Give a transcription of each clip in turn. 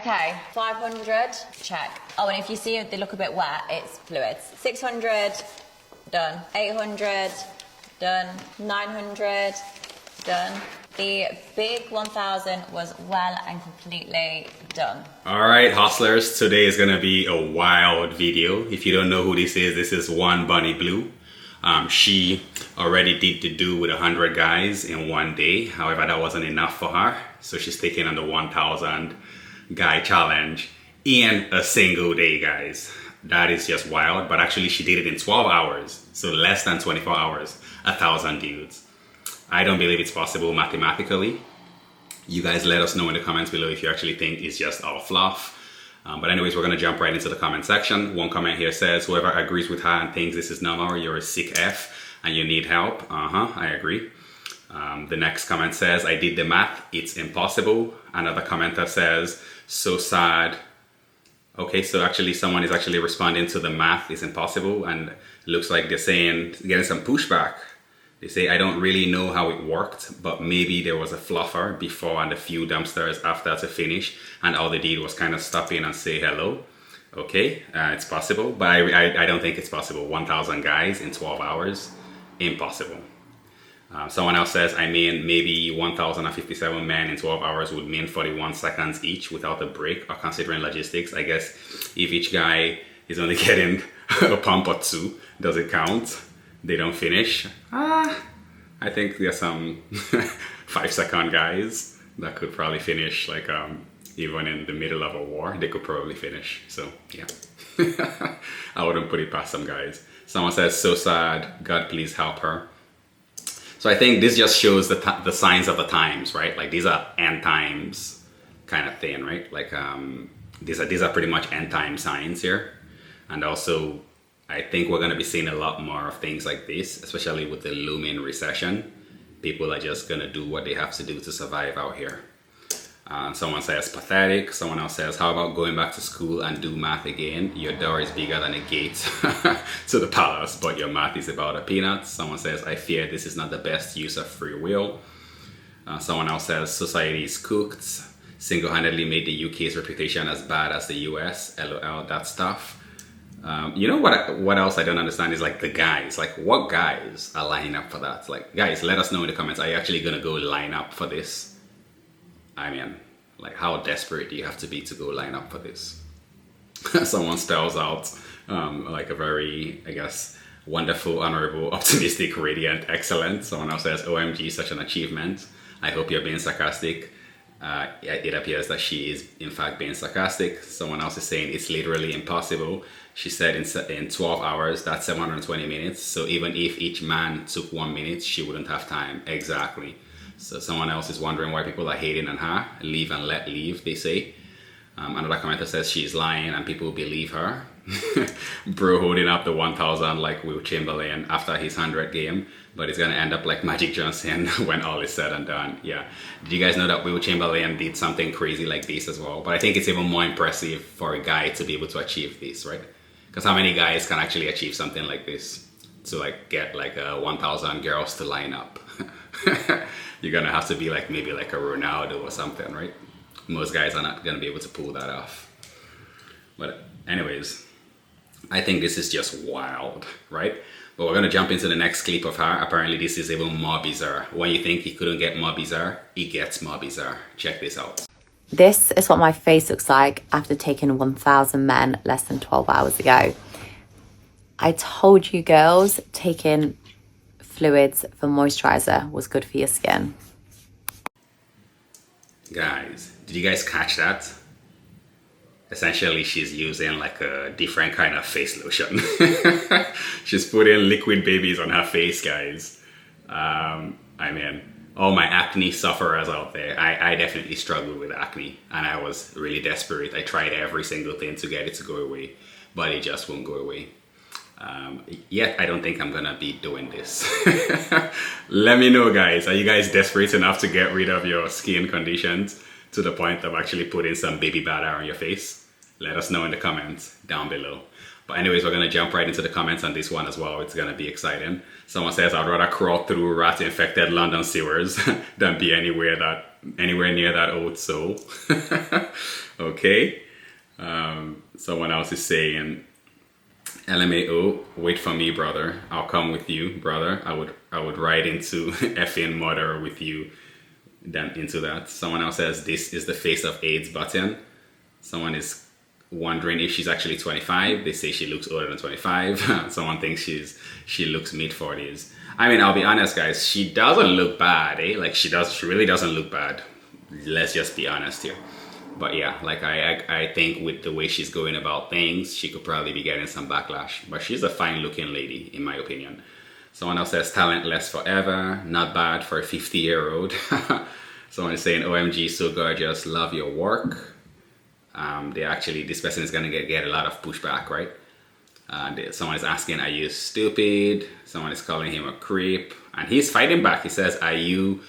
Okay, 500, check. Oh, and if you see they look a bit wet, it's fluids. 600, done. 800, done. 900, done. The big 1000 was well and completely done. All right, hustlers, today is gonna be a wild video. If you don't know who this is One Bunny Blue. She already did the do with 100 guys in one day. However, that wasn't enough for her. So she's taking on the 1000 guy challenge in a single day, guys. That is just wild. But actually she did it in 12 hours. So less than 24 hours, 1000 dudes. I don't believe it's possible mathematically. You guys let us know in the comments below if you actually think it's just all fluff. But anyways, we're gonna jump right into the comment section. One comment here says, whoever agrees with her and thinks this is normal, you're a sick F and you need help. I agree. The next comment says, I did the math, it's impossible. Another commenter says, so sad. Okay, so actually someone is actually responding to the math is impossible, and it looks like they're saying, getting some pushback. They say, I don't really know how it worked, but maybe there was a fluffer before and a few dumpsters after to finish, and all they did was kind of stop in and say hello. Okay, it's possible, but I don't think it's possible. 1000 guys in 12 hours, impossible. Someone else says, I mean, maybe 1057 men in 12 hours would mean 41 seconds each without a break, or considering logistics. I guess if each guy is only getting a pump or two, does it count? They don't finish. I think there's some 5-second guys that could probably finish, like even in the middle of a war, they could probably finish. So yeah, I wouldn't put it past some guys. Someone says, so sad, God please help her. So I think this just shows the signs of the times, right? Like these are end times kind of thing, right? Like these are pretty much end time signs here. And also, I think we're going to be seeing a lot more of things like this, especially with the looming recession. People are just going to do what they have to do to survive out here. Someone says pathetic. Someone else says, how about going back to school and do math again? Your door is bigger than a gate to the palace, but your math is about a peanut. Someone says, I fear this is not the best use of free will. Someone else says, society is cooked. Single-handedly made the UK's reputation as bad as the US. LOL, that stuff. You know what else I don't understand is like the guys. Like what guys are lining up for that? Like guys, let us know in the comments. Are you actually gonna go line up for this? I mean, like how desperate do you have to be to go line up for this? Someone spells out like a very, I guess, wonderful, honorable, optimistic, radiant, excellent. Someone else says, OMG, such an achievement. I hope you're being sarcastic. It appears that she is in fact being sarcastic. Someone else is saying it's literally impossible. She said in 12 hours, that's 720 minutes. So even if each man took 1 minute, she wouldn't have time. Exactly. So someone else is wondering why people are hating on her. Live and let live, they say. Another commenter says she's lying and people believe her. Bro holding up the 1000 like Will Chamberlain after his 100 game, but it's gonna end up like Magic Johnson when all is said and done. Yeah, did you guys know that Will Chamberlain did something crazy like this as well? But I think it's even more impressive for a guy to be able to achieve this, right? Because how many guys can actually achieve something like this? To like get like 1000 girls to line up. You're gonna have to be like maybe like a Ronaldo or something, right? Most guys are not gonna be able to pull that off. But anyways, I think this is just wild, right? But we're gonna jump into the next clip of her. Apparently this is even more bizarre. When you think he couldn't get more bizarre, it gets more bizarre. Check this out. This is what my face looks like after taking 1000 men less than 12 hours ago. I told you girls, taking fluids for moisturizer was good for your skin. Guys, did you guys catch that? Essentially, she's using like a different kind of face lotion. She's putting liquid babies on her face, guys. I mean, all my acne sufferers out there, I definitely struggled with acne and I was really desperate. I tried every single thing to get it to go away, but it just won't go away. Yet I don't think I'm gonna be doing this. Let me know, guys, are you guys desperate enough to get rid of your skin conditions to the point of actually putting some baby batter on your face? Let us know in the comments down below. But anyways, we're going to jump right into the comments on this one as well. It's going to be exciting. Someone says, I'd rather crawl through rat-infected London sewers than be anywhere near that old soul. Okay. Someone else is saying, LMAO, wait for me, brother. I'll come with you, brother. I would ride into effing murder with you than into that. Someone else says, this is the face of AIDS button. Someone is wondering if she's actually 25. They say she looks older than 25. Someone thinks she looks mid-40s. I mean, I'll be honest, guys. She doesn't look bad, eh? Like, she really doesn't look bad. Let's just be honest here. But yeah, like I think with the way she's going about things, she could probably be getting some backlash. But she's a fine-looking lady, in my opinion. Someone else says, talentless forever. Not bad for a 50-year-old. Someone is saying, OMG, so gorgeous. Love your work. This person is going to get a lot of pushback, right? Someone is asking, are you stupid? Someone is calling him a creep. And he's fighting back. He says, are you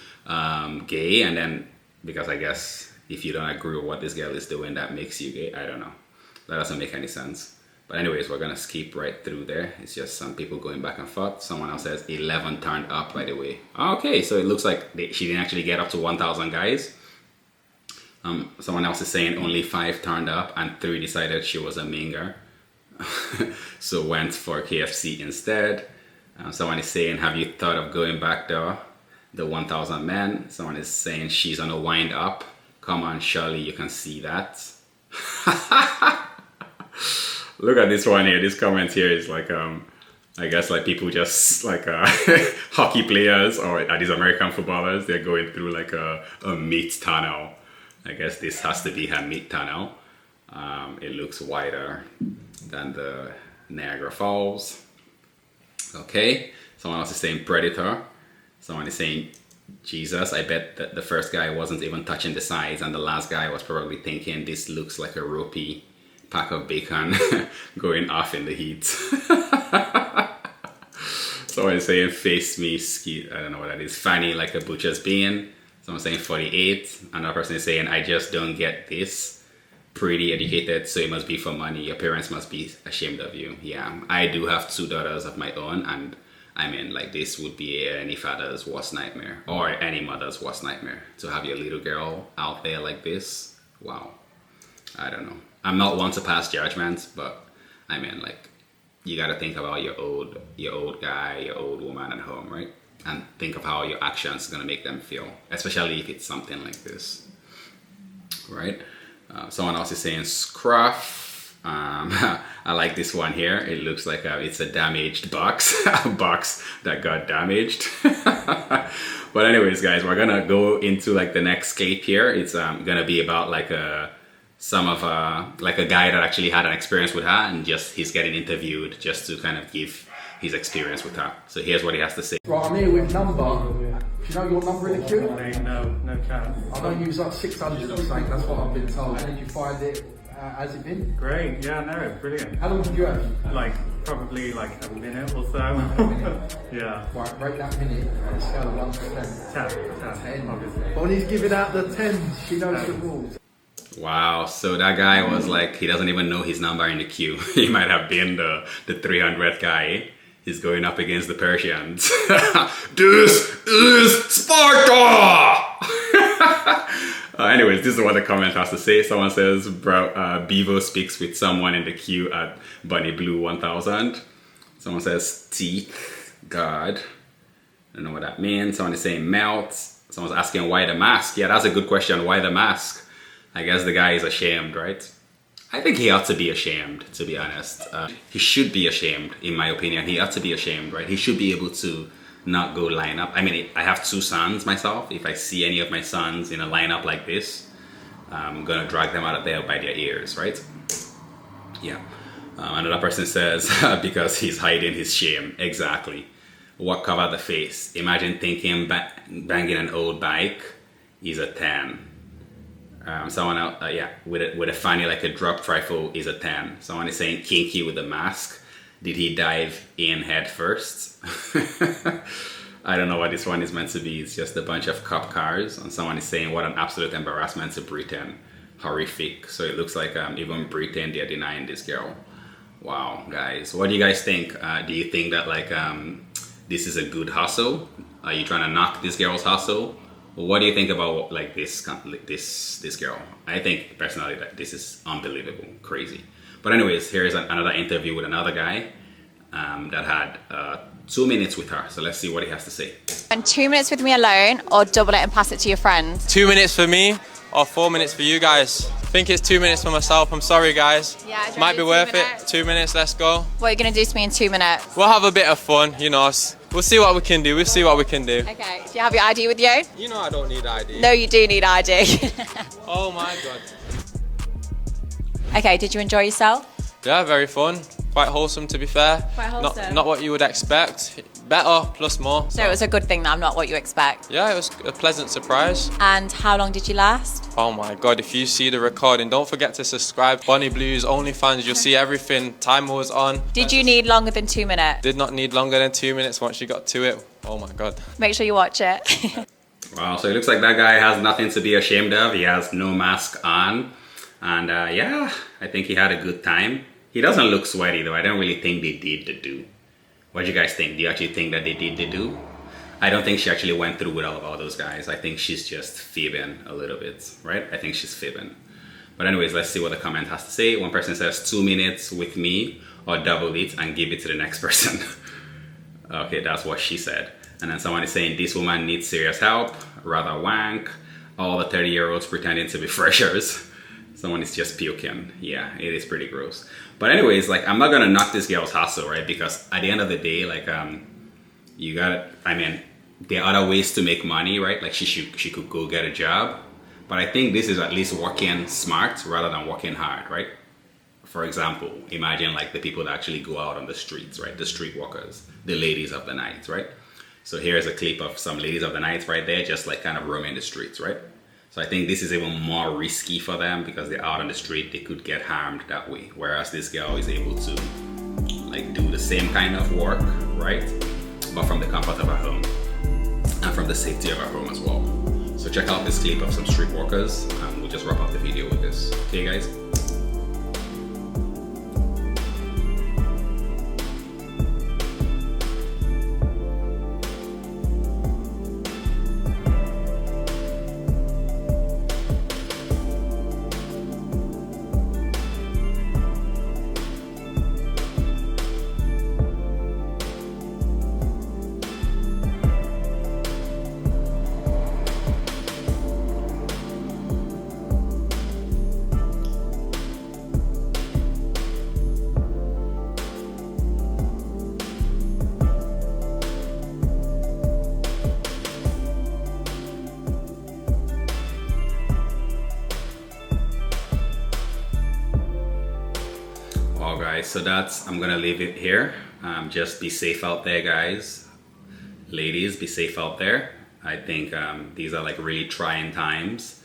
gay? And then, because I guess if you don't agree with what this girl is doing, that makes you gay. I don't know. That doesn't make any sense. But anyways, we're going to skip right through there. It's just some people going back and forth. Someone else says 11 turned up, by the way. Okay, so it looks like she didn't actually get up to 1,000 guys. Someone else is saying only 5 turned up and 3 decided she was a minger. So went for KFC instead. Someone is saying, have you thought of going back there? The 1,000 men. Someone is saying she's on a wind up. Come on, surely you can see that. Look at this one here. This comment here is like, I guess like people just like hockey players or these American footballers. They're going through like a meat tunnel. I guess this has to be her meat tunnel. It looks wider than the Niagara Falls. Okay. Someone else is saying predator. Someone is saying Jesus. I bet that the first guy wasn't even touching the sides and the last guy was probably thinking this looks like a ropey pack of bacon going off in the heat. Someone is saying face me ski. I don't know what that is. Fanny like a butcher's bean. Someone saying 48. Another person is saying I just don't get this. Pretty educated, so it must be for money. Your parents must be ashamed of you. Yeah, I do have 2 daughters of my own, and I mean, like, this would be any father's worst nightmare, or any mother's worst nightmare, to have your little girl out there like this. Wow. I don't know. I'm not one to pass judgments, but I mean, like, you gotta think about your old guy, your old woman at home, right? And think of how your actions are gonna make them feel, especially if it's something like this, right? Someone else is saying scruff. I like this one here. It looks like it's a damaged box, a box that got damaged. But anyways, guys, we're gonna go into like the next clip here. It's gonna be about like a guy that actually had an experience with her, and just he's getting interviewed just to kind of give his experience with her. So here's what he has to say. Right, I'm here with number. Do you know your number in the queue? No chance. I don't use like 600 or something, that's what I've been told. How did you find it? Has it been? Great, yeah, no, brilliant. How long did you have? Like, probably like a minute or so. Yeah. Right, rate that minute on a scale of 1 to 10. 10, obviously. Bonnie's giving out the 10, she knows the rules. Wow, so that guy was like, he doesn't even know his number in the queue. He might have been the 300th guy. He's going up against the Persians. This is Sparta! Anyways, this is what the comment has to say. Someone says, Bevo speaks with someone in the queue at Bunny Blue 1000. Someone says, teeth, God. I don't know what that means. Someone is saying melt. Someone's asking why the mask. Yeah, that's a good question. Why the mask? I guess the guy is ashamed, right? I think he ought to be ashamed, to be honest. He should be ashamed, in my opinion. He ought to be ashamed, right? He should be able to not go line up. I mean, I have 2 sons myself. If I see any of my sons in a lineup like this, I'm gonna drag them out of there by their ears, right? Yeah. Another person says, because he's hiding his shame. Exactly. What covered the face? Imagine thinking banging an old bike is a 10. Someone else, with a fanny like a dropped rifle is a 10. Someone is saying kinky with the mask. Did he dive in head first? I don't know what this one is meant to be. It's just a bunch of cop cars. And someone is saying what an absolute embarrassment to Britain. Horrific. So it looks like even Britain, they're denying this girl. Wow, guys, what do you guys think? Do you think that like this is a good hustle? Are you trying to knock this girl's hustle? What do you think about like this girl? I think personally that this is unbelievable, crazy. But anyways, here's another interview with another guy that had 2 minutes with her. So let's see what he has to say. And 2 minutes with me alone, or double it and pass it to your friend? 2 minutes for me, or 4 minutes for you guys. I think it's 2 minutes for myself. I'm sorry, guys. Yeah, it's might be only worth 2 minutes. it. 2 minutes. Let's go. What are you going to do to me in 2 minutes? We'll have a bit of fun, you know. We'll see what we can do. We'll see what we can do. Okay, do you have your ID with you? You know I don't need ID. No, you do need ID. Oh my god. Okay, did you enjoy yourself? Yeah, very fun. Quite wholesome, to be fair. Quite wholesome. Not what you would expect. Better plus more. So it was a good thing that I'm not what you expect. Yeah, it was a pleasant surprise. And how long did you last? Oh my god, if you see the recording, don't forget to subscribe. Bonnie Blues, OnlyFans, you'll see everything. Timer was on. Did you need longer than 2 minutes? Did not need longer than 2 minutes once you got to it. Oh my god. Make sure you watch it. Wow, so it looks like that guy has nothing to be ashamed of. He has no mask on. And yeah, I think he had a good time. He doesn't look sweaty though. I don't really think they did the do. What do you guys think? Do you actually think that they did the do? I don't think she actually went through with all those guys. I think she's just fibbing a little bit, right? I think she's fibbing. But anyways, let's see what the comment has to say. One person says 2 minutes with me, or double it and give it to the next person. Okay, that's what she said. And then someone is saying this woman needs serious help, rather wank. All the 30-year-olds pretending to be freshers. Someone is just puking. Yeah, it is pretty gross. But anyways, like, I'm not gonna knock this girl's hustle, right? Because at the end of the day, like, you gotta, I mean, there are other ways to make money, right? Like, she could go get a job. But I think this is at least working smart rather than working hard, right? For example, imagine like the people that actually go out on the streets, right? The street walkers, the ladies of the night, right? So here's a clip of some ladies of the night right there, just like kind of roaming the streets, right? So I think this is even more risky for them because they're out on the street, they could get harmed that way. Whereas this girl is able to like do the same kind of work, right? But from the comfort of her home and from the safety of her home as well. So check out this clip of some street walkers and we'll just wrap up the video with this. Okay guys? Well guys, so I'm gonna leave it here. Just be safe out there guys. Ladies, be safe out there. I think these are like really trying times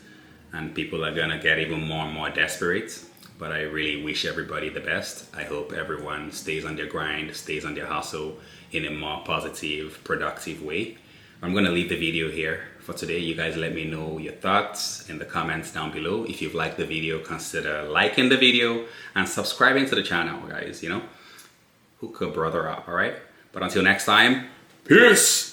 and people are gonna get even more and more desperate. But I really wish everybody the best. I hope everyone stays on their grind, stays on their hustle in a more positive, productive way. I'm gonna leave the video here for today. You guys let me know your thoughts in the comments down below. If you've liked the video, consider liking the video and subscribing to the channel, guys, you know. Hook a brother up, all right? But until next time, peace!